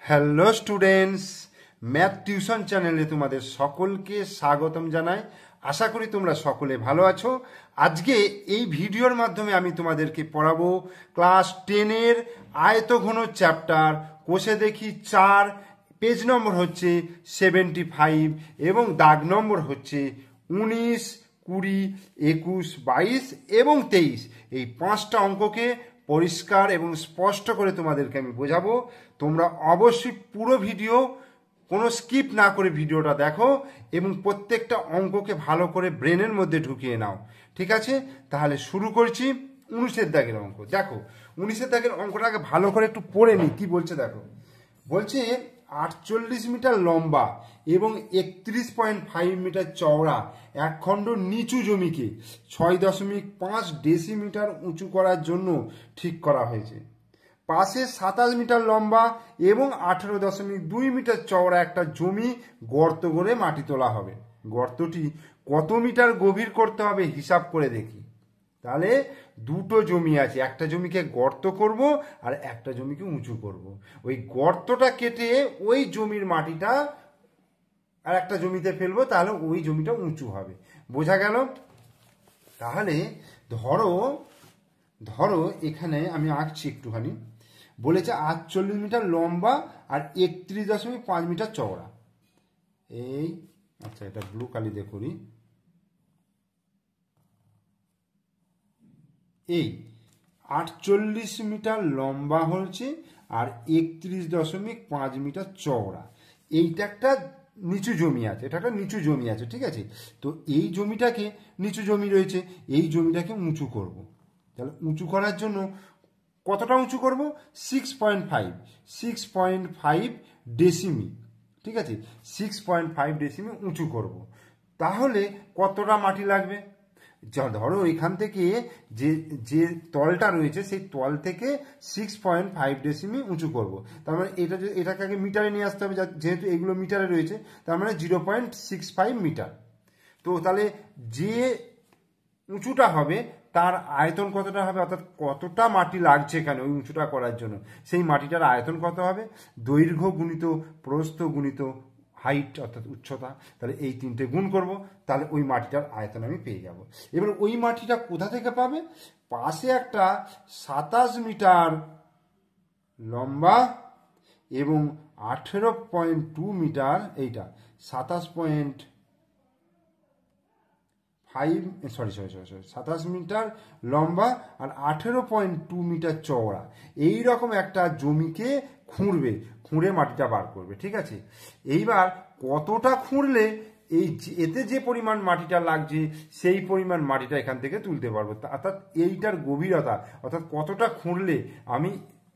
Hello students, math tuition চ্যানেলে তোমাদের সকলকে স্বাগতম জানাই। আশা করি তোমরা সকলে ভালো আছো। আজকে এই ভিডিওর মাধ্যমে আমি তোমাদেরকে পড়াবো ক্লাস 10-এর আয়তঘন চ্যাপ্টার কোষে দেখি 4, পেজ নম্বর হচ্ছে 75 এবং দাগ নম্বর হচ্ছে 19, 20, 21, 22 এবং 23। এই 5টা অঙ্ককে পরিষ্কার এবং স্পষ্ট করে তোমাদেরকে আমি বোঝাবো। তোমরা অবশ্যই পুরো ভিডিও কোনো স্কিপ না করে ভিডিওটা দেখো এবং প্রত্যেকটা অঙ্ককে ভালো করে ব্রেনের মধ্যে ঢুকিয়ে নাও। ঠিক আছে, তাহলে শুরু করছি 19-এর দাগের অঙ্ক। দেখো 19-এর দাগের অঙ্কটাকে ভালো করে একটু পড়ে নি। কি বলছে দেখো, বলছে 48 মিটার লম্বা এবং 31.5 মিটার চওড়া একখণ্ড নিচু জমিকে 6.5 ডেসিমিটার উঁচু করার জন্য ঠিক করা হয়েছে। পাশে 27 মিটার লম্বা এবং 18.2 মিটার চওড়া একটা জমি গর্ত করে মাটি তোলা হবে। গর্তটি কত মিটার গভীর করতে হবে হিসাব করে দেখি। তাহলে দুটো জমি আছে, একটা জমিকে গর্ত করব আর একটা জমিকে উঁচু করব। ওই গর্তটা কেটে ওই জমির মাটিটা আর একটা জমিতে ফেলবো, তাহলে ওই জমিটা উঁচু হবে। বোঝা গেল? তাহলে ধরো ধরো এখানে আমি আঁকছি একটুখানি। বলেছে 48 মিটার লম্বা আর 31.5 মিটার চওড়া। এই আচ্ছা, এটা ব্লু কালি দিয়ে করি। এই 48 মিটার লম্বা হচ্ছে আর 31.5 মিটার চওড়া। এইটা একটা নিচু জমি আছে, এটা একটা নিচু জমি আছে। ঠিক আছে, তো এই জমিটাকে নিচু জমি রয়েছে, এই জমিটাকে উঁচু করব। তাহলে উঁচু করার জন্য কতটা উঁচু করব? 6.5 ডেসিমি। ঠিক আছে, 6.5 ডেসিমি উঁচু করব। তাহলে কতটা মাটি লাগবে? ধরো এখান থেকে যে যে তলটা রয়েছে সেই তল থেকে 6.5 ডেসিমি উঁচু করব। তার মানে এটাকে আগে মিটারে নিয়ে আসতে হবে, যেহেতু এগুলো মিটারে রয়েছে, তার মানে 0.65 মিটার। তো তাহলে যে উঁচুটা হবে তার আয়তন কতটা হবে, অর্থাৎ কতটা মাটি লাগছে এখানে ওই উঁচুটা করার জন্য, সেই মাটিটার আয়তন কত হবে? দৈর্ঘ্য গুণিত প্রস্থ গুণিত হাইট অর্থাৎ উচ্চতা। তাহলে এই তিনটে গুণ করব, তাহলে ওই মাটিটার আয়তন আমি পেয়ে যাব। এবার ওই মাটিটা কোথা থেকে পাবে? পাশে একটা 27 মিটার লম্বা এবং 18.2 মিটার, এইটা 27 মিটার লম্বা আর 18.2 মিটার চওড়া এই রকম একটা জমিকে খুঁড়ে মাটিটা বার করবে। ঠিক আছে, এইবার কতটা খুঁড়লে এতে যে পরিমাণ মাটিটা লাগছে সেই পরিমাণ মাটিটা এখান থেকে তুলতে পারবো, অর্থাৎ এইটার গভীরতা, অর্থাৎ কতটা খুঁড়লে আমি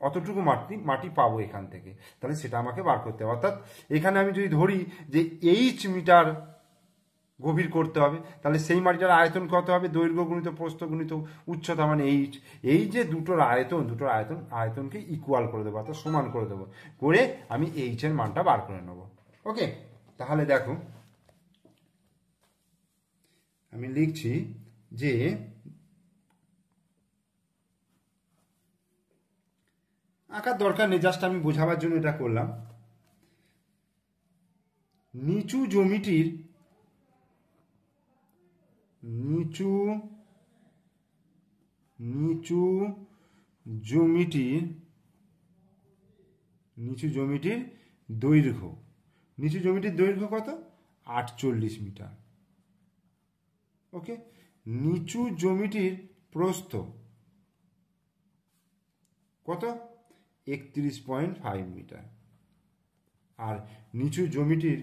অতটুকু মাটি পাবো এখান থেকে, তাহলে সেটা আমাকে বার করতে হবে। অর্থাৎ এখানে আমি যদি ধরি যে মিটার গভীর করতে হবে, তাহলে সেই মাটিটার আয়তন কত হবে? দৈর্ঘ্য গুণিত প্রস্থ গুণিত উচ্চতা মানে এই যে দুটোর আয়তনকে ইকুয়াল করে দেবো, অর্থাৎ সমান করে দেবো, করে আমি এর মানটা বার করে নেব। ওকে, তাহলে দেখো আমি লিখছি যে আঁকার দরকার নেই, জাস্ট আমি বোঝাবার জন্য এটা করলাম। নিচু জমিটির দৈর্ঘ্য কত? 48 মিটার। ওকে, নিচু জমিটির প্রস্থ কত? 31.5 মিটার। আর নিচু জমিটির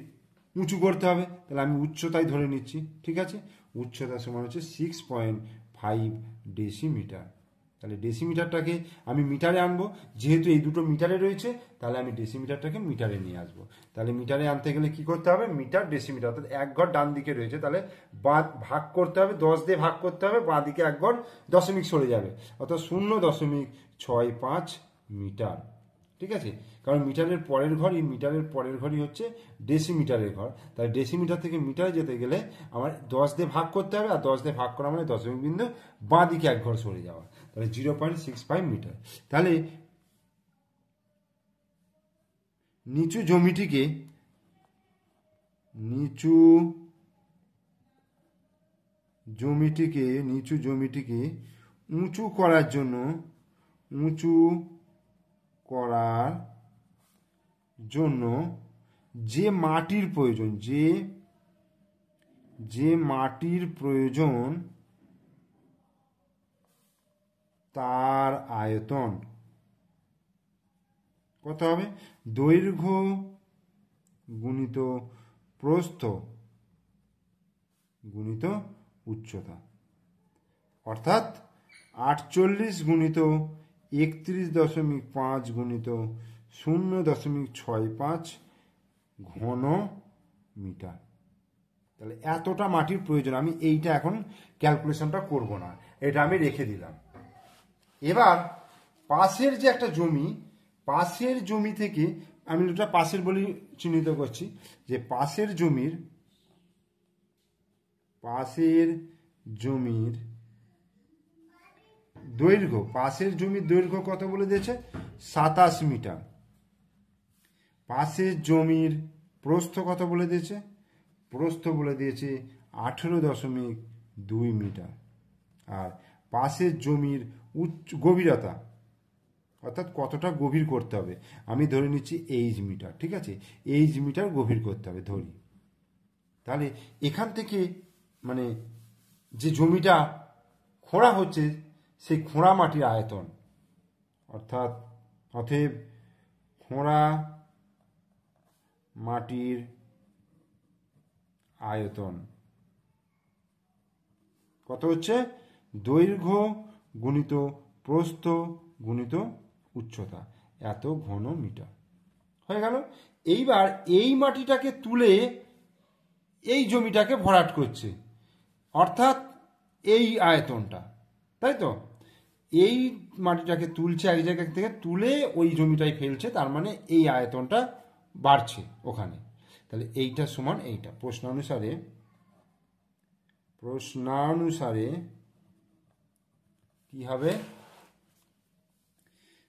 উঁচু করতে হবে, তাহলে আমি উচ্চতায় ধরে নিচ্ছি। ঠিক আছে, উচ্চতা সমান হচ্ছে 6.5 ডেসিমিটার। তাহলে ডেসিমিটারটাকে আমি মিটারে আনবো, যেহেতু এই দুটো মিটারে রয়েছে, তাহলে আমি ডেসিমিটারটাকে মিটারে নিয়ে আসবো। তাহলে মিটারে আনতে গেলে কি করতে হবে? মিটার ডেসিমিটার, অর্থাৎ এক ঘর ডান দিকে রয়েছে, তাহলে ভাগ করতে হবে, 10 দিয়ে ভাগ করতে হবে, বাঁ দিকে এক ঘর দশমিক সরে যাবে, অর্থাৎ 0.65 মিটার। ঠিক আছে, কারণ মিটারের পরের ঘরই হচ্ছে ডেসিমিটারের ঘর। তাই ডেসিমিটার থেকে মিটারে যেতে গেলে আমার 10 দিয়ে ভাগ করতে হবে, আর 10 দিয়ে ভাগ করা মানে দশমিক বিন্দু বাঁ দিকে এক ঘর সরে যাওয়া, তাহলে 0.65 মিটার। তাহলে নিচু জমিটিকে উঁচু করার জন্য যে মাটির প্রয়োজন তার আয়তন কত হবে? দৈর্ঘ্য গুণিত প্রস্থ গুণিত উচ্চতা, অর্থাৎ 48 গুণিত 31.5 গুণিত 0.65 ঘন মিটার। তাহলে এতটা মাটির প্রয়োজন। আমি এইটা এখন ক্যালকুলেশনটা করব না, এটা আমি রেখে দিলাম। এবার পাশের যে একটা জমি, পাশের জমি থেকে আমি ওটা পাশের বলি চিহ্নিত করছি, যে পাশের জমির দৈর্ঘ্য কত বলে দিয়েছে? 27 মিটার। পাশের জমির প্রস্থ কত বলে দিয়েছে? প্রস্থ বলে দিয়েছে 18.2 মিটার। আর পাশের জমির গভীরতা, অর্থাৎ কতটা গভীর করতে হবে, আমি ধরে নিচ্ছি 8 মিটার। ঠিক আছে, 8 মিটার গভীর করতে হবে ধরি। তাহলে এখান থেকে মানে যে জমিটা খোঁড়া হচ্ছে সেই খোঁড়া মাটির আয়তন, অতএব খোঁড়া মাটির আয়তন কত হচ্ছে? দৈর্ঘ্য গুণিত প্রস্থ গুণিত উচ্চতা, এত ঘন মিটার হয়ে গেল। এইবার এই মাটিটাকে তুলে এই জমিটাকে ভরাট করছে, অর্থাৎ এই আয়তনটা, তাই তো? এই মাটিটাকে তুলছে এক জায়গা থেকে, তুলে ওই জমিটাই ফেলছে, তার মানে এই আয়তনটা বাড়ছে ওখানে। তাহলে এইটা সমান এইটা। প্রশ্নানুসারে কি হবে?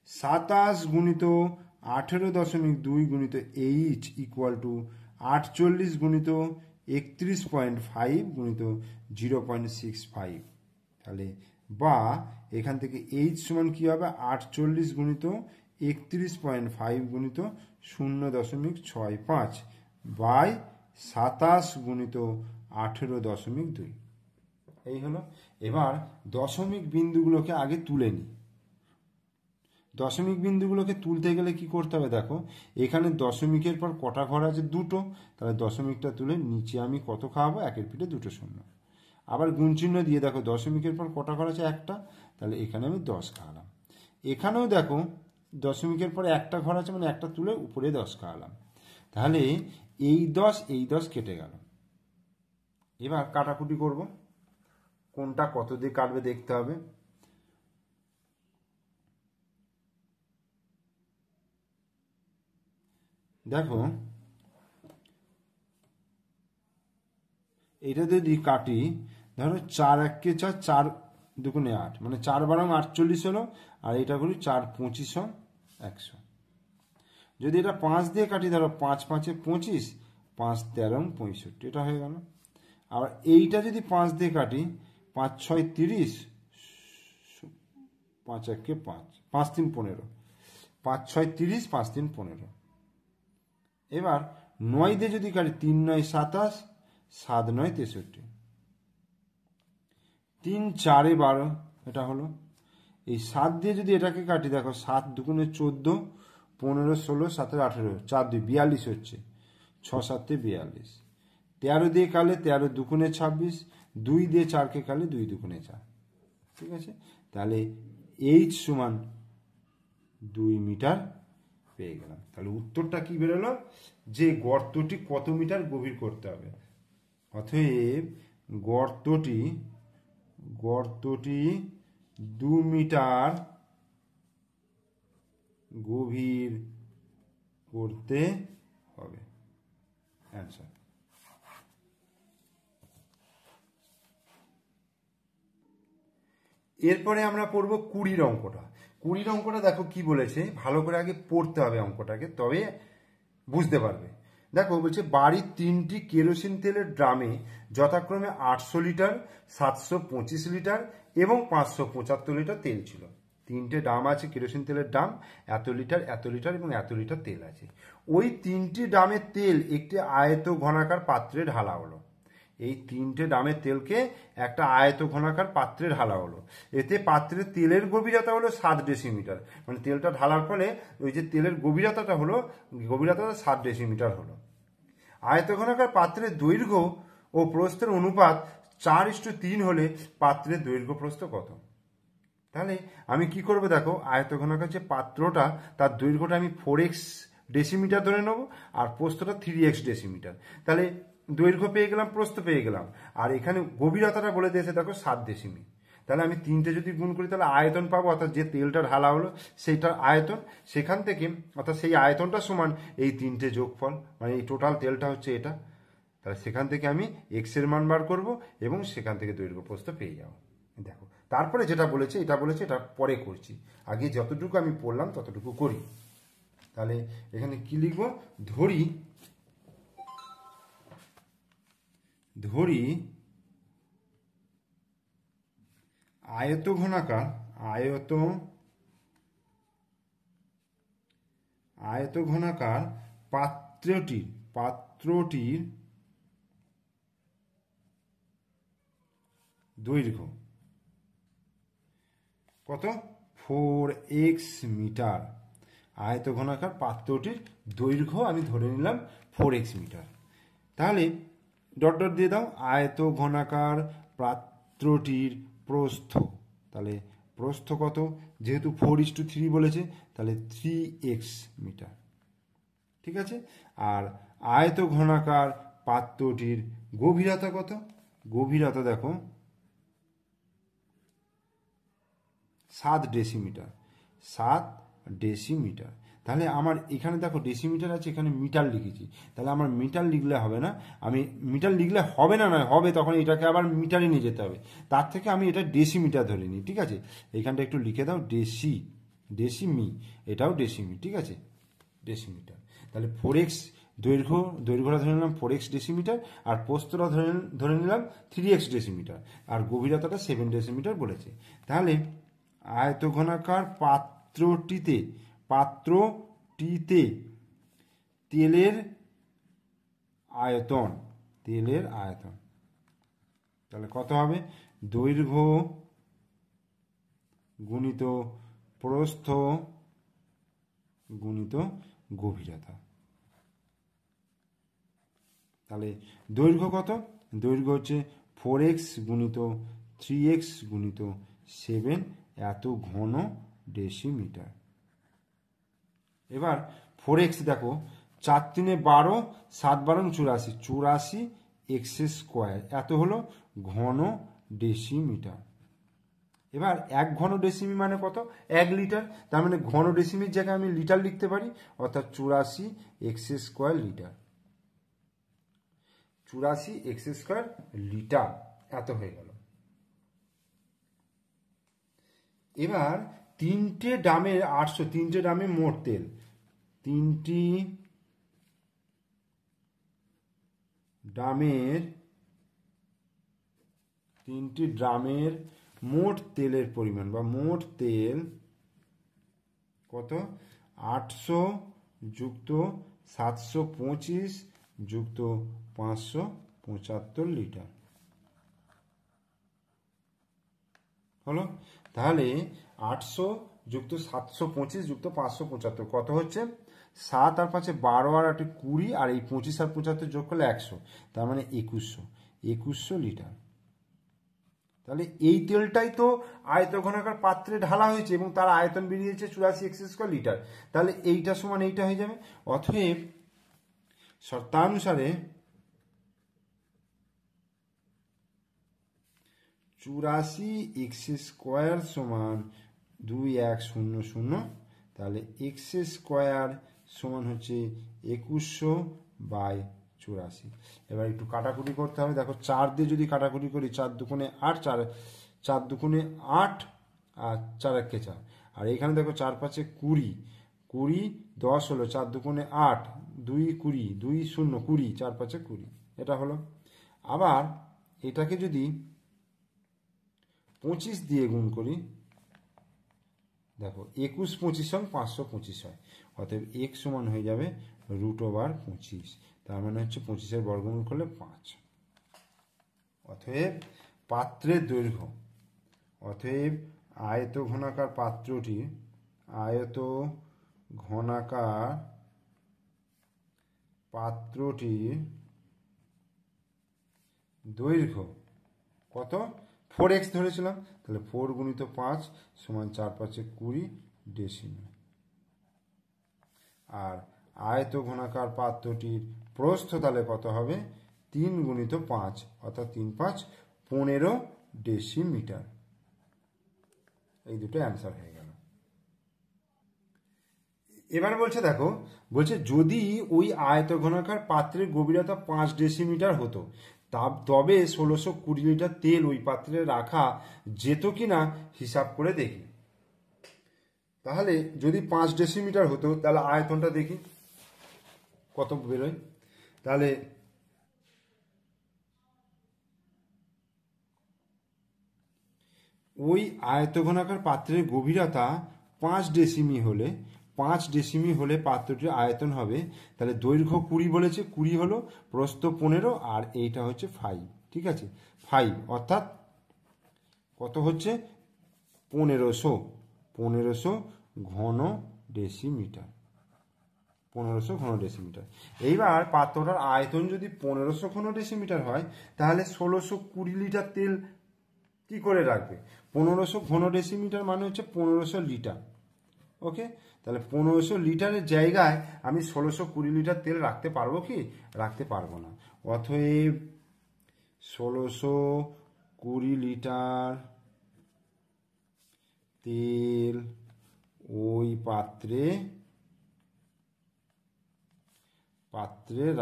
27 গুণিত 18.2 গুণিত এইচ ইকুয়াল টু 48 গুণিত 31.5 গুণিত 0.65। তাহলে বা এখান থেকে এইচ সমান কি হবে? 48 গুণিত 31.5 গুণিত 0.65 বাই 27 গুণিত 18.2। এই হলো। এবার দশমিক বিন্দুগুলোকে আগে তুলে নিই। দশমিক বিন্দুগুলোকে তুলতে গেলে কি করতে হবে? দেখো, এখানে দশমিকের পর কটা ঘর আছে? 2টো। তাহলে দশমিকটা তুলে নিচে আমি কত খাওয়াবো? 1-এর পিঠে 2টো শূন্য। আবার গুণ চিহ্ন দিয়ে দেখো, দশমিকের পর কটা ঘর আছে? 1টা। তাহলে এখানে আমি 10 খাওয়ালাম। এখানেও দেখো দশমিকের পরে 1টা ঘর আছে, মানে 1টা তুলে উপরে 10 খাওয়ালাম। তাহলে এই 10 কেটে গেল। এবার কাটাকুটি করব, কোনটা কত দিয়ে কাটবে দেখতে হবে। দেখো, এটা যদি কাটি, ধরো 4 1 4, 4 2 8, মানে 4 12 48 হলো। আর এটা করি 4 25 100। যদি এটা 5 দিয়ে কাটি, ধরো 5 5 25, 5 13 65, এটা হয়ে গেল। আবার এইটা যদি 5 দিয়ে কাটি, 5 6 30, 5 1 5, 5 3 15, 5 6 30, 5 3 15। এবার 9 দিয়ে যদি কাটি, 3 9 27, 7 9 63, 3 4 12, এটা হলো। এই 7 দিয়ে যদি এটাকে কাটি, দেখো 7 2 14, 15 16, 17 18, 4 2 42 হচ্ছে, 6 7 42। 13 দিয়ে কালে 13 2 26, 2 দিয়ে 4কে কালে 2 2 4। ঠিক আছে, তাহলে এইচ সমান 2 মিটার পেয়ে গেলাম। তাহলে উত্তরটা কি বেরোলো? যে গর্তটি কত মিটার গভীর করতে হবে। অতএব গর্তটি 2 মিটার গভীর করতে হবে। অ্যান্সার। এরপরে আমরা পড়ব 20 অঙ্কটা। 20 অঙ্কটা দেখো কি বলেছে, ভালো করে আগে পড়তে হবে অঙ্কটাকে, তবে বুঝতে পারবে। দেখো বলছে বাড়ির 3টি কেরোসিন তেলের ড্রামে যথাক্রমে 800 লিটার, 725 লিটার এবং 575 লিটার তেল ছিল। 3টে ড্রাম আছে কেরোসিন তেলের ড্রাম, এত লিটার এবং এত লিটার তেল আছে। ওই 3টি ড্রামের তেল একটি আয়ত ঘনাকার পাত্রে ঢালা হলো। এই 3টে ড্রামের তেলকে একটা আয়ত ঘনাকার পাত্রে ঢালা হলো। এতে পাত্রের তেলের গভীরতা হলো 7 ডেসিমিটার। মানে তেলটা ঢালার ফলে ওই যে তেলের গভীরতাটা 7 ডেসিমিটার হলো। আয়ত ঘনাকার পাত্রের দৈর্ঘ্য ও প্রস্থের অনুপাত 4:3 হলে পাত্রের দৈর্ঘ্য প্রস্থ কত? তাহলে আমি কি করবো, দেখো আয়ত ঘনাকার যে পাত্রটা তার দৈর্ঘ্যটা আমি 4x ডেসিমিটার ধরে নেবো আর প্রস্থটা 3x ডেসিমিটার। তাহলে দৈর্ঘ্য পেয়ে গেলাম, প্রস্থ পেয়ে গেলাম, আর এখানে গভীরতাটা বলে দিয়েছে দেখো 7 ডেসিমি। তাহলে আমি 3টে যদি গুণ করি তাহলে আয়তন পাবো, অর্থাৎ যে তেলটা ঢালা হলো সেইটার আয়তন। সেখান থেকে অর্থাৎ সেই আয়তনটা সমান এই 3টে যোগফল, মানে এই টোটাল তেলটা হচ্ছে এটা। তাহলে সেখান থেকে আমি এক্স এর মান বার করবো এবং সেখান থেকে দৈর্ঘ্য প্রস্থ পেয়ে যাবো। দেখো তারপরে যেটা বলেছে এটা পরে করছি, আগে যতটুকু আমি পড়লাম ততটুকু করি। তাহলে এখানে কি লিখবো, ধরি আয়ত ঘনাকার পাত্রটির দৈর্ঘ্য কত, 4x মিটার। আয়ত ঘনাকার পাত্রটির দৈর্ঘ্য আমি ধরে নিলাম 4x মিটার। তাহলে ডট ডট দিয়ে দাও, আয়ত ঘনাকার পাত্রটির প্রস্থ, তাহলে প্রস্থ কত, যেহেতু 4:3 বলেছে তাহলে 3x মিটার, ঠিক আছে। আর আয়ত ঘনাকার পাত্রটির গভীরতা কত, গভীরতা দেখো 7 ডেসিমিটার। তাহলে আমার এখানে দেখো ডেসিমিটার আছে, এখানে মিটার লিখেছি, তাহলে আমার মিটার লিখলে হবে না, নয় হবে, তখন এটাকে আবার মিটারে নিয়ে যেতে হবে। তার থেকে আমি এটা ডেসিমিটার ধরে নিই, ঠিক আছে। এখানটা একটু লিখে দাও, ডেসিমি, এটাও ডেসিমি, ঠিক আছে, ডেসিমিটার। তাহলে 4x দৈর্ঘ্যটা ধরে নিলাম 4x ডেসিমিটার, আর প্রস্থটা ধরে নিলাম 3x ডেসিমিটার, আর গভীরতাটা 7 ডেসিমিটার বলেছে। তাহলে আয়ত ঘনাকার পাত্রটিতে তেলের আয়তন, তাহলে কত হবে, দৈর্ঘ্য গুণিত প্রস্থ গুণিত গভীরতা। তাহলে দৈর্ঘ্য কত, দৈর্ঘ্য হচ্ছে 4x গুণিত 3x গুণিত 7 এত ঘন ডেসিমিটার। এবার 4x দেখো, 4×3 12, 7×12 84 x স্কোয়ার, এত হলো ঘন ডেসিমিটার। এবার 1 ঘন ডেসিমি মানে কত, 1 লিটার। তার মানে ঘন ডেসিমির জায়গায় আমি লিটার লিখতে পারি, অর্থাৎ 84 x square litre, 84 x square litre, এত হয়ে গেল। এবার 3টে ড্রামের 800, 3টে ড্রামে মোট তেল, 3টি ড্রামের মোট তেলের পরিমাণ বা মোট তেল কত, 800 যুক্ত 725 যুক্ত 575 লিটার হলো। তাহলে 800 যুক্ত 725 যুক্ত 575 কত হচ্ছে, 7 আর 5 12 আর 8 20, আর এই 25 আর 75 যোগ করলে 100, তার মানে 2100 লিটার। তাহলে এই তেলটাই তো আয়ত ঘনাকার পাত্রে ঢালা হয়েছে এবং তার আয়তন বেরিয়েছে 84 x স্কয়ার লিটার। তাহলে এইটা সমান এইটা হয়ে যাবে। অতএব শর্তানুসারে 84 x স্কয়ার সমান 2100, তাহলে x স্কয়ার সমান হচ্ছে 2100/84। এবার একটু কাটাকুটি করতে হবে। দেখো 4 দিয়ে যদি কাটাকুটি করি, 4 দুগুণে 8, 4 দুগুণে 8 আর 4 একে 4, আর এখানে দেখো 4 5 20, 10 হলো, 4 দুগুণে 8, 2 20 2 0 20 4 5 20 এটা হলো। আবার এটাকে যদি 25 দিয়ে গুণ করি, দেখো 21 25 সমান 525 হয়। অতএব x সমান হয়ে যাবে √25। তার মানে হচ্ছে 25-এর বর্গমূল করলে 5। অতএব পাত্রের দৈর্ঘ্য, অতএব আয়ত ঘনাকার পাত্রটির দৈর্ঘ্য কত? 4x ধরেছিলাম, তাহলে 4 গুণিত 5 সমান 4 5 20 ডেসিমেল। আর আয়ত ঘনাকার পাত্রটির প্রস্থ তাহলে কত হবে? 3 গুণিত 5 অর্থাৎ 3 5 15 ডেসিমিটার। এই দুটো অ্যান্সার হয়ে গেল। এবার বলছে দেখো, বলছে যদি ওই আয়তঘনাকার পাত্রের গভীরতা 5 ডেসিমিটার হতো তবে 1620 লিটার তেল ওই পাত্রে রাখা যেত কিনা হিসাব করে দেখি। তাহলে যদি 5 ডেসিমিটার হতো তাহলে আয়তনটা দেখি কত বেরোয়। তাহলে ওই আয়তঘনাকার পাত্রের গভীরতা 5 ডেসিমি হলে 5 ডেসিমি হলে পাত্রটির আয়তন হবে, তাহলে দৈর্ঘ্য 20 বলেছে, 20 হলো, প্রস্থ 15, আর এইটা হচ্ছে 5। ঠিক আছে, 5 অর্থাৎ কত হচ্ছে? 1500 ঘন ডেসিমিটার। 1500 ঘন ডেসিমিটার। এইবার পাত্রটার আয়তন যদি 1500 ঘন ডেসিমিটার হয়, তাহলে 1620 লিটার তেল কি করে রাখবে? 1500 ঘন ডেসিমিটার মানে হচ্ছে 1500 লিটার। ওকে, তাহলে 1500 লিটারের জায়গায় আমি 1620 লিটার তেল রাখতে পারবো কি? রাখতে পারবো না। অতএব 1620 লিটার তেল ওই পাত্রে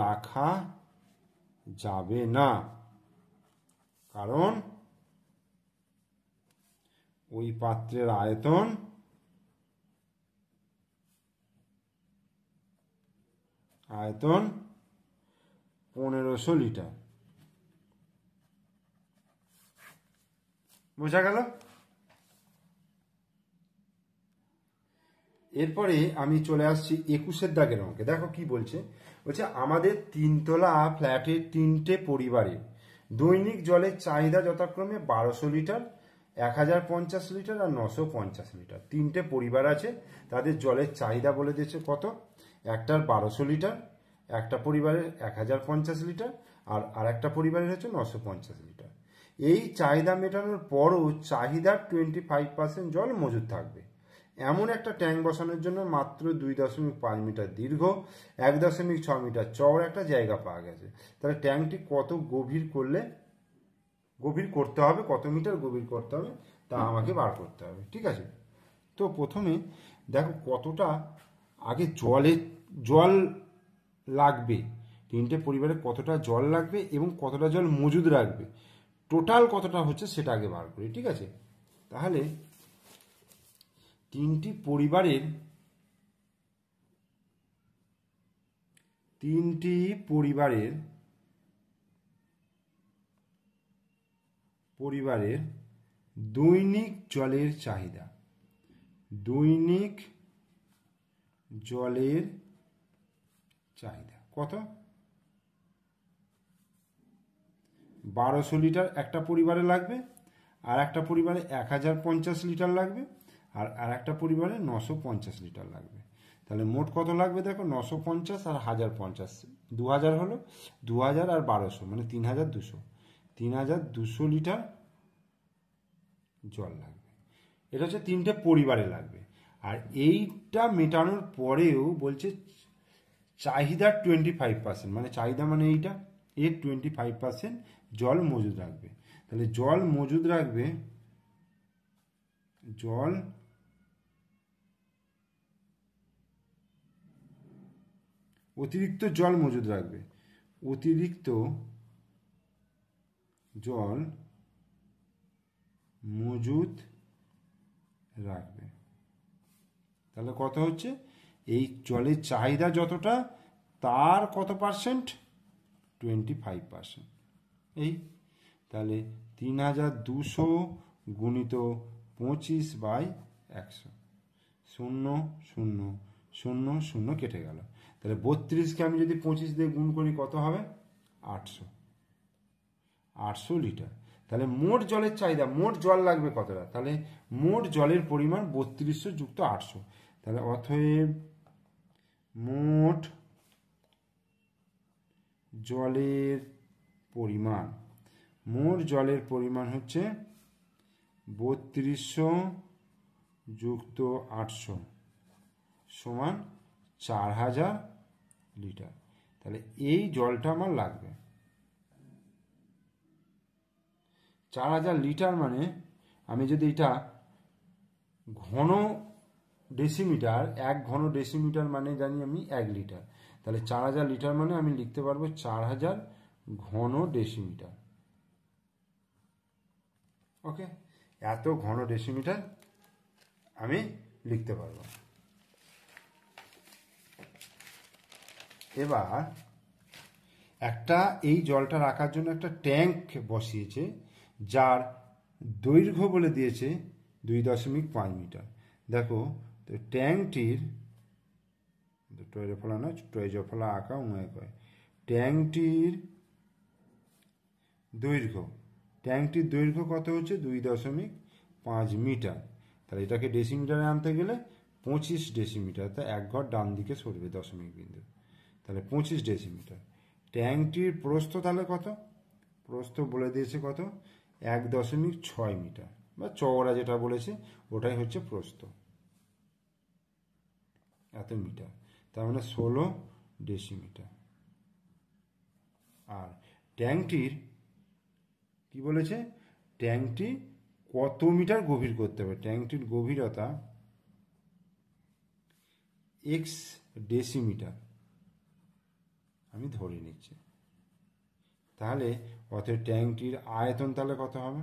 রাখা যাবে না, কারণ ওই পাত্রের আয়তন 1500 লিটার। বোঝা গেল? এরপরে আমি চলে আসছি 21 দাগের অঙ্কে। দেখো কি বলছে, বলছে আমাদের 3 তলা ফ্ল্যাটের 3টে পরিবারের দৈনিক জলের চাহিদা যথাক্রমে 1200 লিটার, 1050 লিটার আর 950 লিটার। 3টে পরিবার আছে, তাদের জলের চাহিদা বলে দিয়েছে কত? একটার 1200 লিটার, একটা পরিবারের 1050 লিটার, আর আরেকটা পরিবারের হচ্ছে 950 লিটার। এই চাহিদা মেটানোর পরও চাহিদার 25% জল মজুদ থাকবে এমন একটা ট্যাঙ্ক বসানোর জন্য মাত্র 2.5 মিটার দীর্ঘ, 1.6 মিটার চওড়া একটা জায়গা পাওয়া গেছে। তাহলে ট্যাঙ্কটি কত গভীর করতে হবে, কত মিটার গভীর করতে হবে তা আমাকে বার করতে হবে। ঠিক আছে, তো প্রথমে দেখো কতটা আগে জল লাগবে, 3টে পরিবারে কতটা জল লাগবে এবং কতটা জল মজুদ রাখবে, টোটাল কতটা হচ্ছে সেটা আগে বার করি। ঠিক আছে, তাহলে 3টি পরিবারের দৈনিক জলের চাহিদা, কত? 1200 লিটার একটা পরিবারে লাগবে, আর একটা পরিবারে 1050 লিটার লাগবে, আর একটা পরিবারে 950 লিটার লাগবে। তাহলে মোট কত লাগবে দেখো, 950 আর 1050, 2000 হলো, 2000 আর 1200 মানে 3200 লিটার জল লাগবে। এটা হচ্ছে 3টে পরিবারে লাগবে। আর এইটা মেটানোর পরেও বলছে চাহিদার 25%, মানে চাহিদা মানে এইটা, এর 25% জল মজুদ রাখবে। তাহলে অতিরিক্ত জল মজুদ রাখবে, তাহলে কত হচ্ছে? এই জলের চাহিদা যতটা তার কত পার্সেন্ট? 25%। এই তাহলে 3200 গুণিত 25/100, 0 0 0 0 কেটে গেল। তাহলে 32কে আমি যদি 25 দিয়ে গুণ করি কত হবে? 800 লিটার। তাহলে মোট জলের চাহিদা, মোট জল লাগবে কতটা? তাহলে মোট জলের পরিমাণ 3200 যুক্ত 800। তাহলে অতএব মোট জলের পরিমাণ, মোট জলের পরিমাণ হচ্ছে 3200 যুক্ত 800 সমান 4000 লিটার। তাহলে এই জলটা আমার লাগবে। 4000 লিটার মানে আমি যদি এটা ঘন ডেসিমিটার, 1 ঘন ডেসিমিটার মানে জানি আমি 1 লিটার। তাহলে 4000 লিটার মানে আমি লিখতে পারবো 4000 ঘন ডেসিমিটার। ওকে, এত ঘন ডেসিমিটার আমি লিখতে পারবো। এবার একটা এই জলটা রাখার জন্য একটা ট্যাঙ্ক বসিয়েছে, যার দৈর্ঘ্য বলে দিয়েছে 2.5 মিটার। দেখো তো ট্যাঙ্কটির টয়ের ফলা না, টয়ের ফলা আঁকা উঁয়ে কয়, ট্যাঙ্কটির দৈর্ঘ্য কত হচ্ছে? 2.5 মিটার। তাহলে এটাকে ডেসিমিটারে আনতে গেলে 25 ডেসিমিটার, তা এক ঘর ডান দিকে সরবে দশমিক বিন্দু, তাহলে 25 ডেসিমিটার। ট্যাঙ্কটির প্রস্থ তাহলে কত? প্রস্থ বলে দিয়েছে কত? 1.6 মিটার, বা চওড়া যেটা বলেছে ওটাই হচ্ছে প্রস্থ, এত মিটার, তার মানে 16 ডেসিমিটার। আর ট্যাঙ্কটির কি বলেছে? ট্যাঙ্কটি কত মিটার গভীর করতে হবে? ট্যাঙ্কটির গভীরতা x ডেসিমিটার আমি ধরে নিচ্ছি। তাহলে অতএব ট্যাঙ্কটির আয়তন তাহলে কত হবে?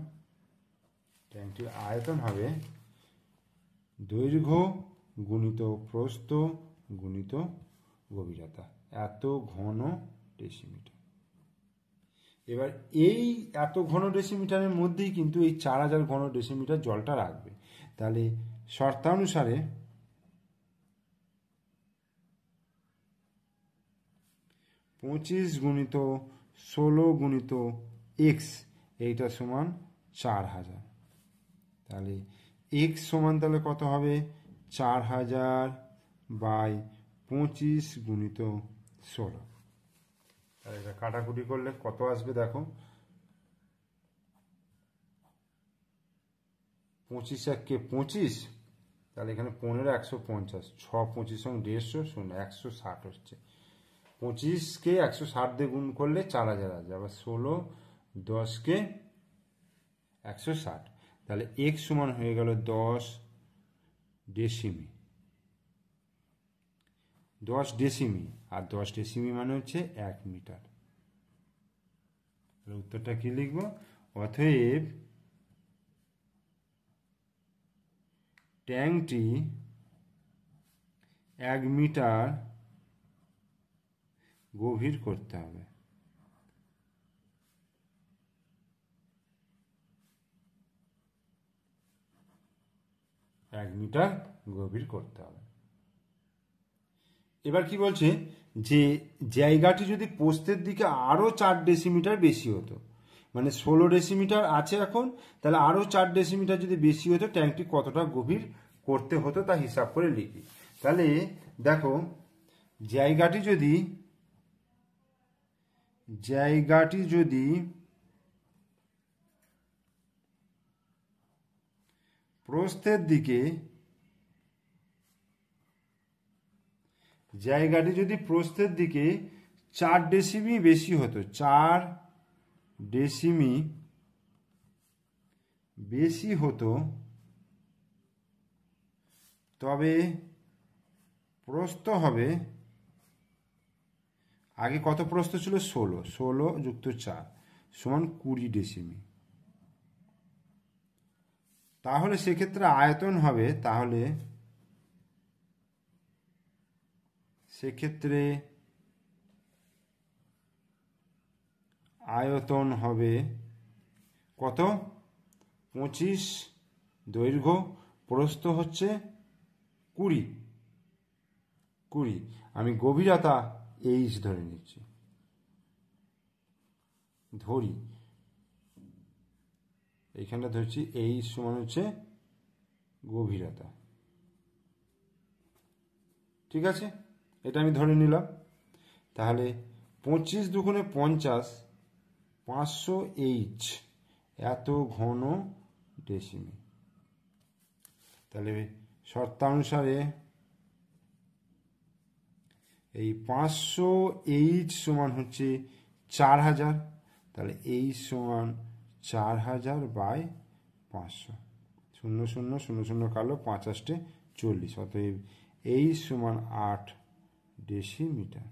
ট্যাঙ্কটির আয়তন হবে দৈর্ঘ্য গুণিত প্রস্থ গুণিত গভীরতা, এত ঘন ডেসিমিটার। এবার এই এত ঘন ডেসিমিটারের মধ্যেই কিন্তু এই 4000 ঘন ডেসিমিটার জলটা রাখবে। তাহলে শর্তানুসারে 25 গুণিত 16 গুণিত x, এইটা সমান 4000। তাহলে x সমান তাহলে কত হবে? 4000/25 গুণিত 16। তাহলে এটা কাটাকুটি করলে কত আসবে দেখো, 25 1 25, তাহলে এখানে 15 150, 6 25 সঙ্গে 150, 160 হচ্ছে। 25কে 160 দিয়ে গুণ করলে 4000 আসবে, আবার 16 10কে 160, তাহলে x সমান হয়ে গেল 10 ডেসিমি। 10 ডেসিমি, আর 10 ডেসিমি মানে হচ্ছে 1 মিটার। তাহলে উত্তরটা কি লিখবো? অতএব ট্যাঙ্কটি 1 মিটার গভীর করতে হবে। 1 মিটার গভীর করতে হবে। এবার কি বলছে? যে জায়গাটি যদি প্রস্থের দিকে আরও 4 ডেসিমিটার বেশি হতো, মানে 16 ডেসিমিটার আছে এখন, তাহলে আরও 4 ডেসিমিটার যদি বেশি হতো ট্যাঙ্কটি কতটা গভীর করতে হতো তা হিসাব করে লিখি। তাহলে দেখো জায়গাটি যদি প্রস্থের দিকে 4 ডেসিমি বেশি হতো, 4 ডেসিমি বেশি হতো, তবে প্রস্থ হবে, আগে কত প্রস্থ ছিল? 16 যুক্ত 4 সমান 20 ডেসিমি। তাহলে সেক্ষেত্রে আয়তন হবে, তাহলে সেক্ষেত্রে আয়তন হবে কত? 25, দৈর্ঘ্য, প্রস্থ হচ্ছে 20। আমি গভীরতা এইচ ধরে নিচ্ছি, ধরি এইখানটা ধরছি, এইচ সমান হচ্ছে গভীরতা। ঠিক আছে, এটা আমি ধরে নিলাম। তাহলে 25 দুগুণে 50, 500 এইচ, এত ঘন ডেসিমি। তাহলে শর্তানুসারে এই 500 এইচ সমান হচ্ছে 4000। তাহলে এইচ সমান 4000 বাই 500, 0 0 0 0 কালো, 5 8 40, অতএব এইচ সমান 8 ডেসিমিটার।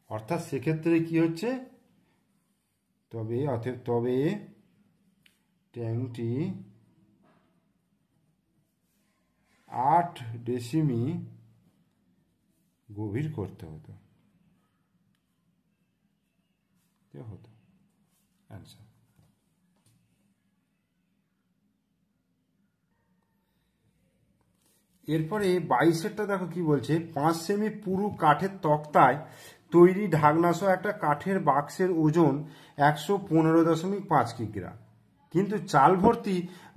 অর্থাৎ সেক্ষেত্রে কি হচ্ছে, তবে ট্যাঙ্কটি 8 ডেসিমি গভীর করতে হতো। অ্যান্সার। এরপরে 22-এরটা দেখো কি বলছে, 5 সেমি পুরু কাঠের তক্তায় তৈরি ঢাকনাসহ একটা কাঠের বাক্সের ওজন 115.5 কিগ্রা, কিন্তু চাল ভর্তি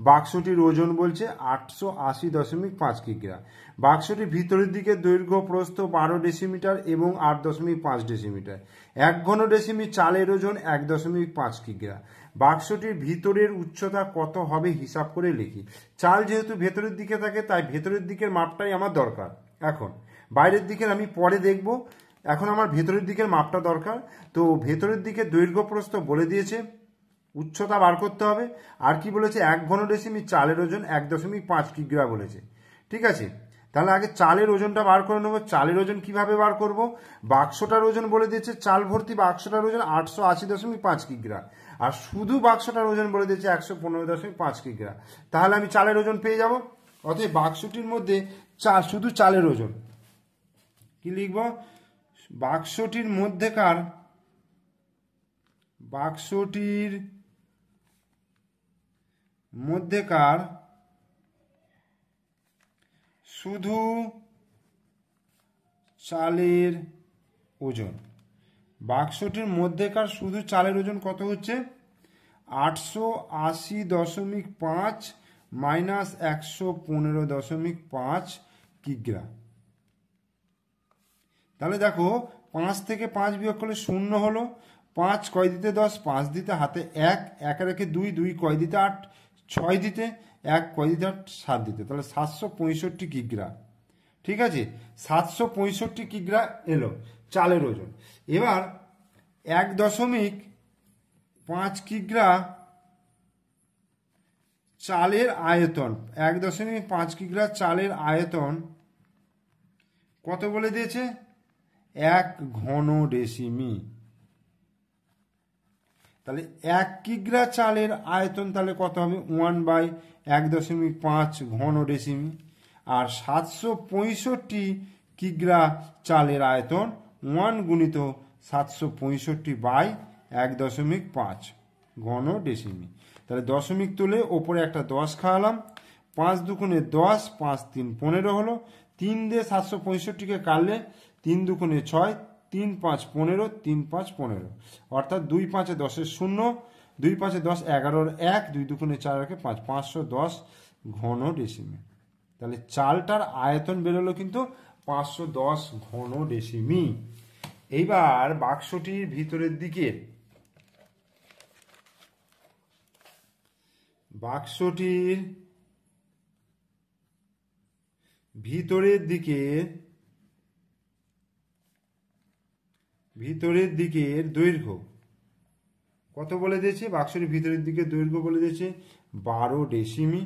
বাক্সটির ওজন বলছে 880.5 কিগ্রা। বাক্সটির ভিতরের দিকে দৈর্ঘ্য প্রস্থ 12 ডেসিমিটার এবং 8.5 ডেসিমিটার। 1 ঘন ডেসিমি চালের ওজন 1.5 কিগ্রা। বাক্সটির ভিতরের উচ্চতা কত হবে হিসাব করে লিখি। চাল যেহেতু ভেতরের দিকে থাকে তাই ভেতরের দিকের মাপটাই আমার দরকার। এখন বাইরের দিকের আমি পরে দেখব, এখন আমার ভেতরের দিকের মাপটা দরকার। তো ভেতরের দিকে দৈর্ঘ্য প্রস্থ বলে দিয়েছে, উচ্চতা বার করতে হবে। আর কি বলেছে, 1 ঘন ডেসিমি চালের ওজন 1.5 কিগ্রা বলেছে। ঠিক আছে, তাহলে আগে চালের ওজনটা বার করে নেবো। চালের ওজন কিভাবে বার করব, বাক্সটার ওজন বলে দিয়েছে, চাল ভর্তি বাক্সটার ওজন 880.5 কিগ্রা, আর শুধু বাক্সটার ওজন বলে দিয়েছে 115.5 কিগ্রা। তাহলে আমি চালের ওজন পেয়ে যাব। অতএব বাক্সটির মধ্যে শুধু চালের ওজন কি লিখব, বাক্সটির মধ্যেকার শুধু চালের ওজন, বাক্সটির মধ্যেকার শুধু চালের ওজন কত হচ্ছে, 880.5 মাইনাস 115.5 কিগ্রা। তাহলে দেখো 5 থেকে 5 বিয়োগ করলে 0 হলো, 5 কয় দিতে 10, 5 দিতে হাতে 1, 1 রেখে 2, 2 কয় দিতে 8, 6 দিতে 1, কয় দিতে 8, 7 দিতে, তাহলে 765 কিগ্রা। ঠিক আছে, 765 কিগ্রা এলো চালের ওজন। এবার 1.5 কিগ্রা চালের আয়তন, 1.5 কিগ্রা চালের আয়তন কত বলে দিয়েছে, 1 ঘন ডেসিমি। তাহলে 1 কিগ্রা চালের আয়তন তাহলে কত হবে, 1/1.5 ঘন ডেসিমি। আর 765 কিগ্রা চালের আয়তন 1 গুণিত 765/1.5 ঘন ডেসিমি। তাহলে দশমিক তুলে ওপরে একটা 10 খাওয়ালাম, 5 দুগুণে 10, 5 3 15 হলো। 3 দিয়ে 765-কে কাটলে 3 দুগুণে 6, 3 5 15, 3 5 15, অর্থাৎ 2 5 10 0, 2 5 10 11 1, 2 দুগুণে 4 রাখে 5, 510 ঘন ডেসিমি। তাহলে চালটার আয়তন বেরোলো কিন্তু 510 ঘন ডেসিমি। এইবার বাক্সটির ভিতরের দিকের দৈর্ঘ্য কত বলে দিয়েছে, বাক্সটির ভিতরের দিকে দৈর্ঘ্য বলে দিয়েছে 12 ডেসিমি।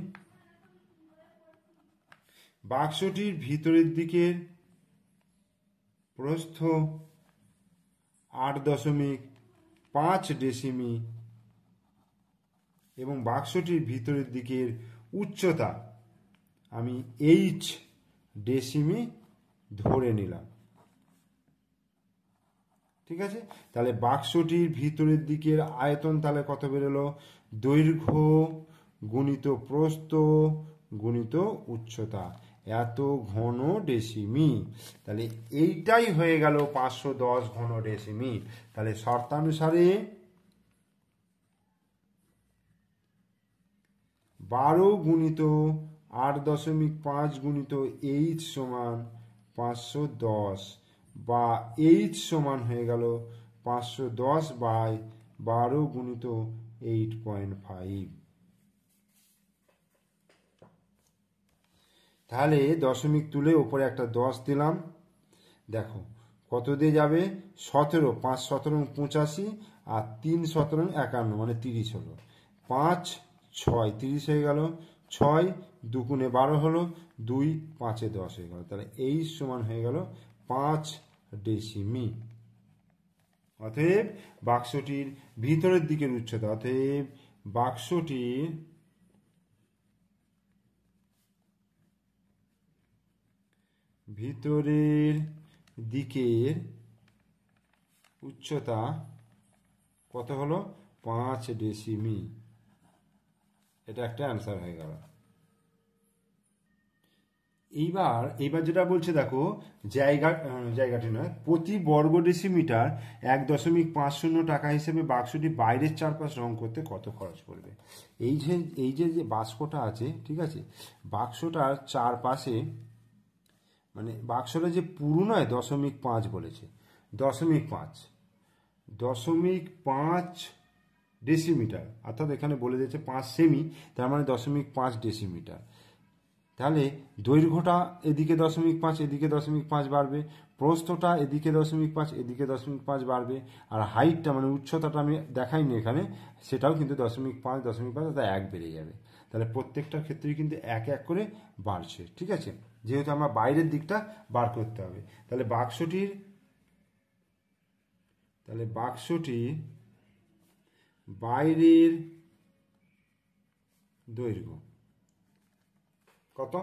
বাক্সটির ভিতরের দিকের প্রস্থ 8.5 ডেসিমি এবং বাক্সটির ভিতরের দিকের উচ্চতা আমি এইচ ডেসিমি ধরে নিলাম। ঠিক আছে, তাহলে বাক্সটির ভিতরের দিকের আয়তন তাহলে কত বেরোলো, দৈর্ঘ্য গুণিত প্রস্থ গুণিত উচ্চতা, এত ঘন ডেসিমি। তাহলে এইটাই হয়ে গেল 510 ঘন ডেসিমি। তাহলে শর্তানুসারে 12 গুণিত 8.5 গুণিত এইচ সমান 510, বা এইচ সমান হয়ে গেল 510/12 গুণিত 8.5। তাহলে দশমিক তুলে ওপরে একটা 10 দিলাম। দেখো কত দিয়ে যাবে, 17, 5 17 85, আর 3 17 51, মানে 30 হলো। 5 6 30 হয়ে গেল, 6 2 গুণে 12 হলো, 2 5 10 হয়ে গেল। তাহলে এই সমান হয়ে গেল 5 ডেসিমি। অতএব বাক্সটির ভিতরের দিকের উচ্চতা, অতএব বাক্সটির ভিতরের দিকের উচ্চতা কত হলো, 5 ডেসিমি। এটা একটা অ্যান্সার হয়ে গেল। এইবার যেটা বলছে দেখো, জায়গাটি নয়, প্রতি বর্গ ডেসিমিটার 1.50 টাকা হিসেবে বাক্সটি বাইরের চারপাশ রং করতে কত খরচ পড়বে। এই যে বাক্সটা আছে, ঠিক আছে, বাক্সটার চারপাশে, মানে বাক্সটা যে পুরো নয়, 0.5 বলেছে, 0.5 ডেসিমিটার, অর্থাৎ এখানে বলে দিয়েছে 5 সেমি, তার মানে 0.5 ডেসিমিটার। তাহলে দৈর্ঘ্যটা এদিকে 0.5 এদিকে 0.5 বাড়বে, প্রস্থটা এদিকে 0.5 এদিকে 0.5 বাড়বে, আর হাইটটা মানে উচ্চতাটা আমি দেখাইনি এখানে, সেটাও কিন্তু 0.5 অর্থাৎ 1 বেড়ে যাবে। তাহলে প্রত্যেকটার ক্ষেত্রেই কিন্তু 1 1 করে বাড়ছে। ঠিক আছে, যেহেতু আমরা বাইরের দিকটা বার করতে হবে। তাহলে বাক্সটির বাইরের দৈর্ঘ্য কত,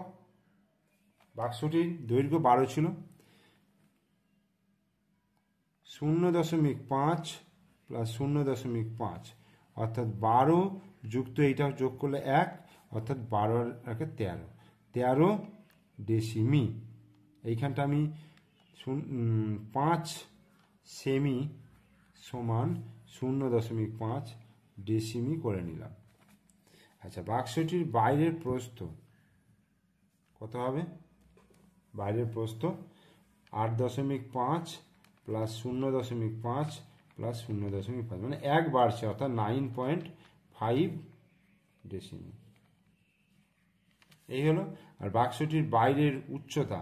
বাক্সটির দৈর্ঘ্য 12 ছিল, 0.5 প্লাস 0.5 অর্থাৎ 12 যুক্ত এইটা যোগ করলে 1, অর্থাৎ 12 আর 13 ডেসিমি। এইখানটা আমি 5 সেমি সমান 0.5 ডেসিমি করে নিলাম। আচ্ছা, বাক্সটির বাইরের প্রস্থ কত হবে, বাইরের প্রস্থ 8.5 প্লাস 0.5 প্লাস 0.5, মানে 1 বাড়ছে, অর্থাৎ 9.5 ডেসিমি। এই হলো। আর বাক্সটির বাইরের উচ্চতা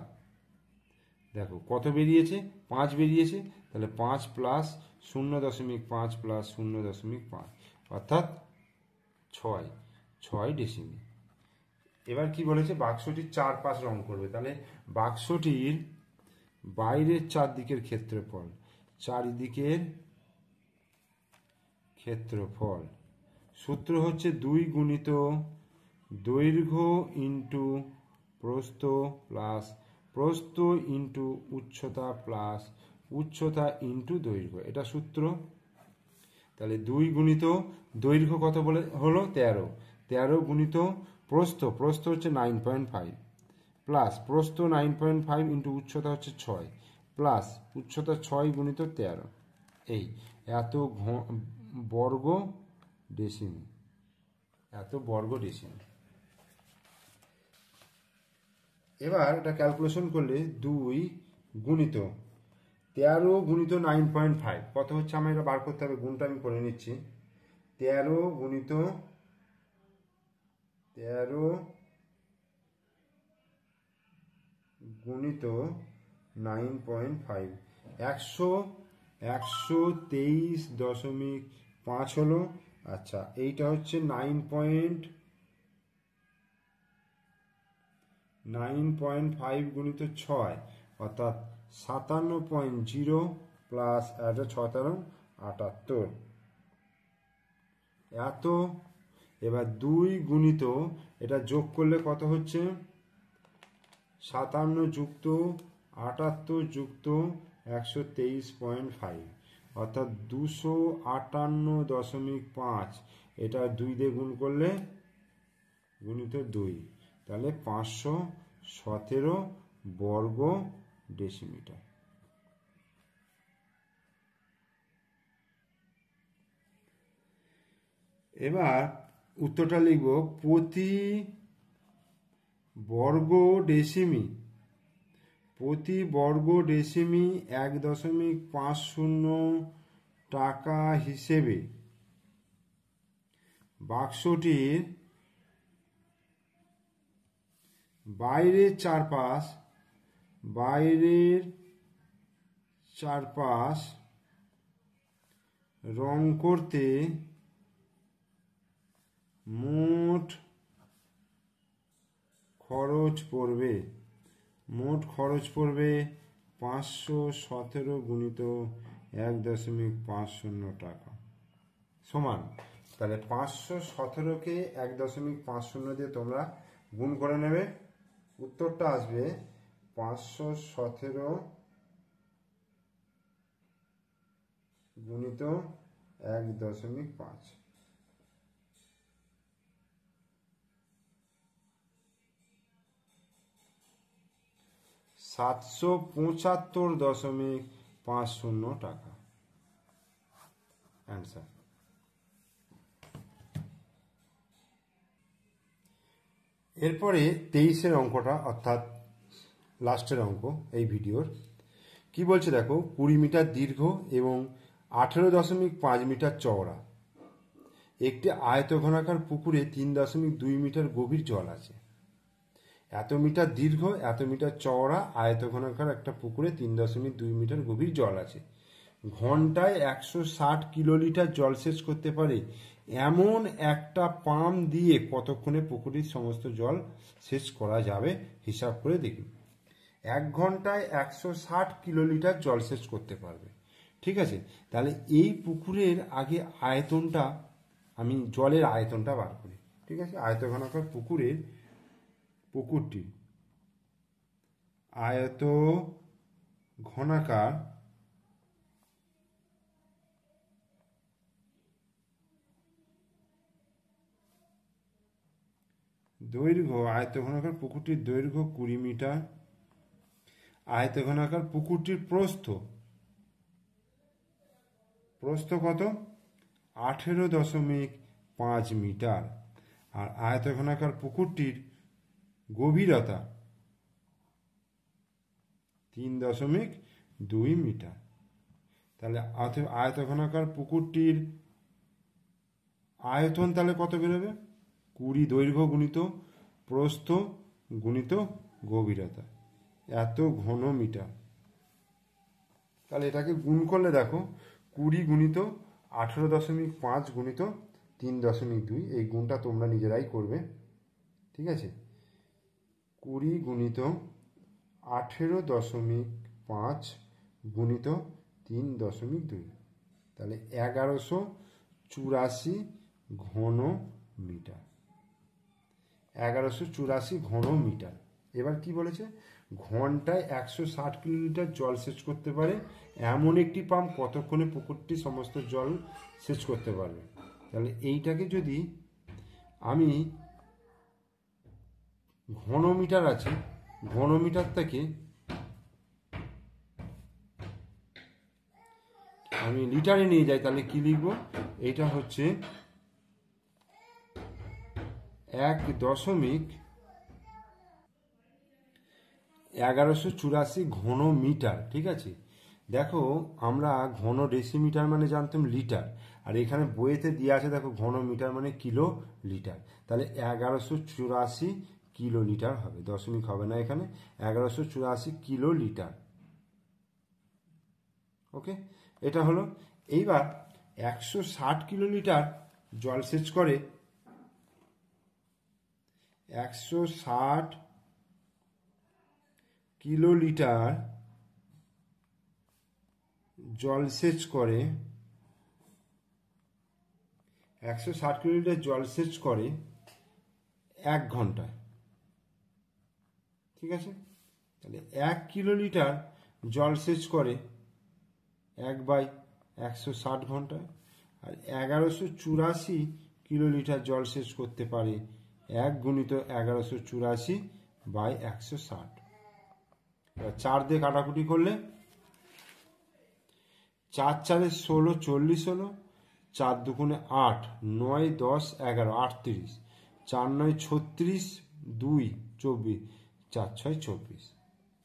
দেখো কত বেরিয়েছে, 5 বেরিয়েছে, তাহলে 5 প্লাস 0.5 প্লাস 0.5 অর্থাৎ 6 ডেসিমি। এবার কি বলেছে, বাক্সটির চারপাশ রং করবে। তাহলে বাক্সটির বাইরের চারদিকের ক্ষেত্রফল, চারিদিকের ক্ষেত্রফল সূত্র হচ্ছে 2 গুণিত দৈর্ঘ্য ইন্টু প্রস্থ প্লাস প্রস্থ ইন্টু উচ্চতা প্লাস উচ্চতা ইন্টু দৈর্ঘ্য, এটা সূত্র। তাহলে 2 গুণিত দৈর্ঘ্য কত বলে হলো 13 গুণিত প্রস্থ হচ্ছে 9.5 প্লাস প্রস্থ 9.5 ইন্টু উচ্চতা হচ্ছে 6 প্লাস উচ্চতা 6 গুণিত 13, এই এত বর্গ ডেসিমি, এবার এটা ক্যালকুলেশন করলে 2 গুণিত 13 গুণিত 9.5 কত হচ্ছে, আমার এটা বার করতে হবে, গুণটা আমি করে নিচ্ছি। 13 গুণিত 9.5 123.5 হলো। আচ্ছা, এইটা হচ্ছে 9.5 গুণিত 6 অর্থাৎ 57.0 প্লাস 6 এত। এবার 2 গুণিত, এটা যোগ করলে কত হচ্ছে, 57 যুক্ত 78 যুক্ত 123.5 অর্থাৎ 258.5, এটা 2 দিয়ে গুণ করলে গুণিত 2, তাহলে 517 বর্গ ডেসিমিটার। এবার উত্তরটা লিখব, প্রতি বর্গ ডেসিমি 1.50 টাকা হিসেবে বাক্সটির বাইরের চারপাশ রং করতে মোট খরচ পড়বে 517 গুণিত 1.50 টাকা সমান, তাহলে 517কে 1.50 দিয়ে তোমরা গুণ করে নেবে, উত্তরটা আসবে 517 গুণিত 1.5, 775.50 টাকা অ্যান্সার। এরপরে 23-এর অঙ্কটা, অর্থাৎ লাস্টের অঙ্ক এই ভিডিওর। কি বলছে দেখো, 20 মিটার দীর্ঘ এবং 18.5 মিটার চওড়া একটি আয়তঘনাকার পুকুরে 3.2 মিটার গভীর জল আছে। এত মিটার দীর্ঘ, এত মিটার চওড়া আয়তঘনাকার একটা পুকুরে 3.2 মিটার গভীর জল আছে। ঘন্টায় 160 কিলোলিটার জলসেচ করতে পারে এমন একটা পাম্প দিয়ে কতক্ষণে পুকুরের সমস্ত জল সেচ করা যাবে হিসাব করে দেখি। 1 ঘন্টায় 160 কিলোলিটার জলসেচ করতে পারবে, ঠিক আছে। তাহলে এই পুকুরের আগে আয়তনটা, আমি জলের আয়তনটা বার করি, ঠিক আছে। আয়তঘনাকার পুকুরটি আয়ত ঘনাকার দৈর্ঘ্য, আয়তঘনাকার পুকুরটির দৈর্ঘ্য 20 মিটার, আয়তঘনাকার পুকুরটির প্রস্থ কত, 18.5 মিটার, আর আয়তঘনাকার পুকুরটির গভীরতা 3.2 মিটার। তাহলে আয়তঘনাকার পুকুরটির আয়তন তাহলে কত বেরোবে, 20 দৈর্ঘ্য গুণিত প্রস্থ গুণিত গভীরতা, এত ঘন মিটার। তাহলে এটাকে গুণ করলে দেখো, 20 গুণিত 18.5 গুণিত 3.2, এই গুণটা তোমরা নিজেরাই করবে, ঠিক আছে। 20 গুণিত 18.5 গুণিত 3.2, তাহলে 1184 ঘন মিটার, 1184 ঘন মিটার। এবার কি বলেছে, ঘন্টায় 160 কিলোলিটার জল সেচ করতে পারে এমন একটি পাম্প কতক্ষণে পুকুরটি সমস্ত জল সেচ করতে পারবে। তাহলে এইটাকে যদি আমি ঘনমিটার আছে, ঘনমিটার থেকে আমি লিটারে নিয়ে যাই, তাহলে কি লিখব, এটা হচ্ছে 1.1184 ঘন মিটার, ঠিক আছে। দেখো আমরা ঘন ডেসিমিটার মানে জানতাম লিটার, আর এখানে বইয়েতে দিয়ে আছে দেখো ঘন মিটার মানে কিলো লিটার, তাহলে 1184 কিলো লিটার হবে, দশমিক হবে না এখানে, 1184 কিলো লিটার। ওকে, এটা হলো। এইবার 160 কিলো লিটার জল সেচ করে, 160 কিলো লিটার জল সেচ করে, 160 কিলো লিটার জল সেচ করে 1 ঘন্টায়, ঠিক আছে। তাহলে 1 কিলো লিটার জল সেচ করে 1/60, 160 ঘন্টায়, আর 1184 কিলোলিটার জল শেষ করতে পারে 1 গুণিত 1184 বাই 160। এবার 4 দিয়ে কাটাকুটি করলে 4 4 16 40 হলো, 4 দুগুণে 8, 9 10 11 38, 4 9 36, 2 24, 4 6 24।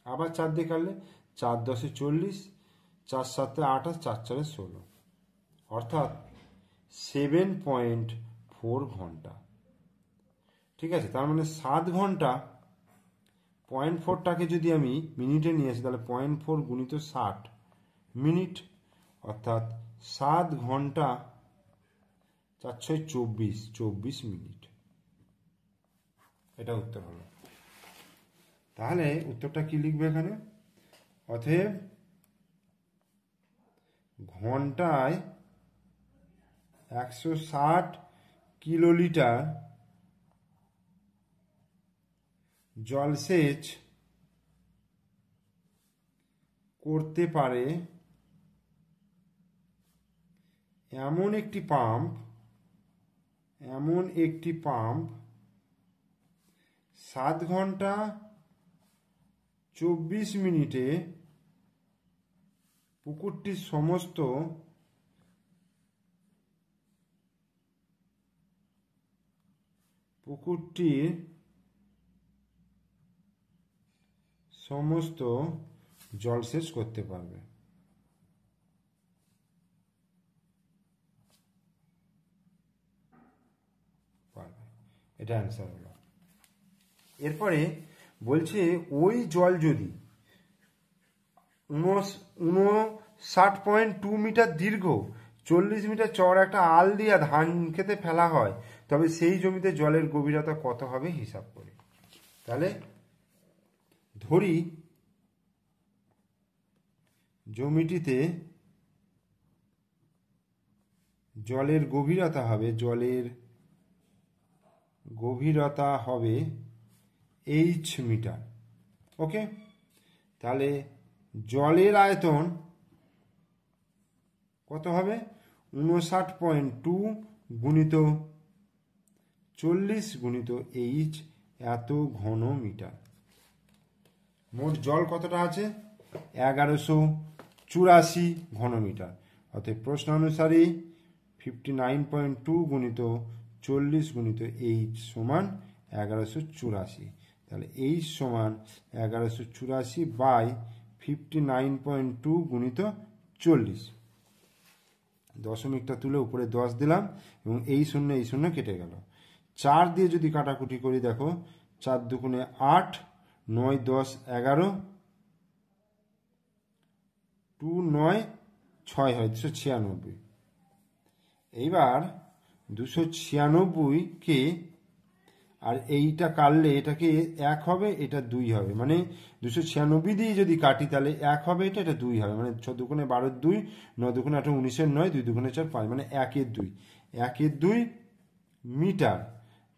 আবার 4 দিয়ে কাটলে 4 10 40, 4 7 28, 4 4 16, অর্থাৎ 7.4 ঘন্টা। ঠিক আছে, তার মানে 7 ঘন্টা 0.4টাকে যদি আমি মিনিটে নিয়ে আসি তাহলে 0.4 গুণিত 60 মিনিট, অর্থাৎ 7 ঘন্টা 4 6 24, 24 মিনিট। এটা উত্তর হলো। তাহলে উত্তরটা কি লিখবে এখানে? অতএব ঘন্টায় 160 কিলোলিটার জলসেচ করতে পারে এমন একটি পাম্প 7 ঘন্টা 24 মিনিটে পুকুরটির সমস্ত জলসেচ করতে পারবে। এটা অ্যান্সার হলো। এরপরে বলছে ওই জল যদি 59.2 মিটার দীর্ঘ 40 মিটার চওড়া একটা আল দিয়া ধান খেতে ফেলা হয়, তবে সেই জমিতে জলের গভীরতা কত হবে হিসাব করে। তাহলে ধরি জমিটিতে জলের গভীরতা হবে H মিটার। ওকে, তাহলে জলের আয়তন কত হবে? 59.2 গুণিত 40 গুণিত H, এত ঘন মিটার। মোট জল কতটা আছে? 1184 ঘন মিটার। অর্থাৎ প্রশ্ন অনুসারে 59.2 গুণিত 40 গুণিত H সমান 1184। তাহলে H সমান 1184 বাই 59.2 গুণিত 40। দশমিকটা তুলে উপরে 10 দিলাম এবং এই শূন্য কেটে গেল। 4 দিয়ে যদি কাটাকুটি করি, দেখো 4 দুগুণে 8, 9 10 11, 2 9 6 হয় 296। এইবার 296কে আর এইটা কাটলে এটাকে 1 হবে, এটা 2 হবে, মানে 296 দিয়ে যদি কাটি তাহলে 1 হবে, এটা 2 হবে, মানে 6 দুগুণে 12 2, 9 দুগুণে 18 19 9, 2 দুগুণে 4 5, মানে 1 2 মিটার।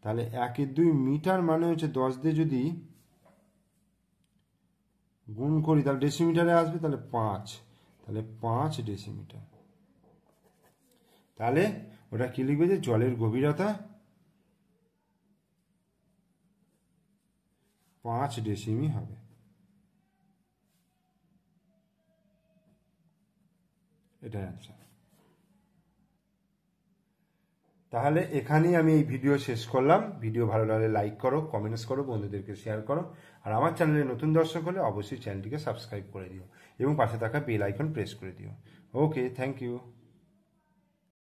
তাহলে 1 2 মিটার মানে হচ্ছে 10 দিয়ে যদি গুণ করি তাহলে ডেসিমিটারে আসবে, তাহলে 5, তাহলে 5 ডেসিমিটার। তাহলে ওটা কি লিখবে? যে জলের গভীরতা 5 ডেসিমি হবে। এটা অ্যান্সার। তাহলে এখানেই আমি এই ভিডিও শেষ করলাম। ভিডিও ভালো লাগলে লাইক করো, কমেন্টস করো, বন্ধুদেরকে শেয়ার করো, আর আমার চ্যানেলে নতুন দর্শক হলে অবশ্যই চ্যানেলটিকে সাবস্ক্রাইব করে দিও এবং পাশে থাকা বেল আইকন প্রেস করে দিও। ওকে, থ্যাংক ইউ।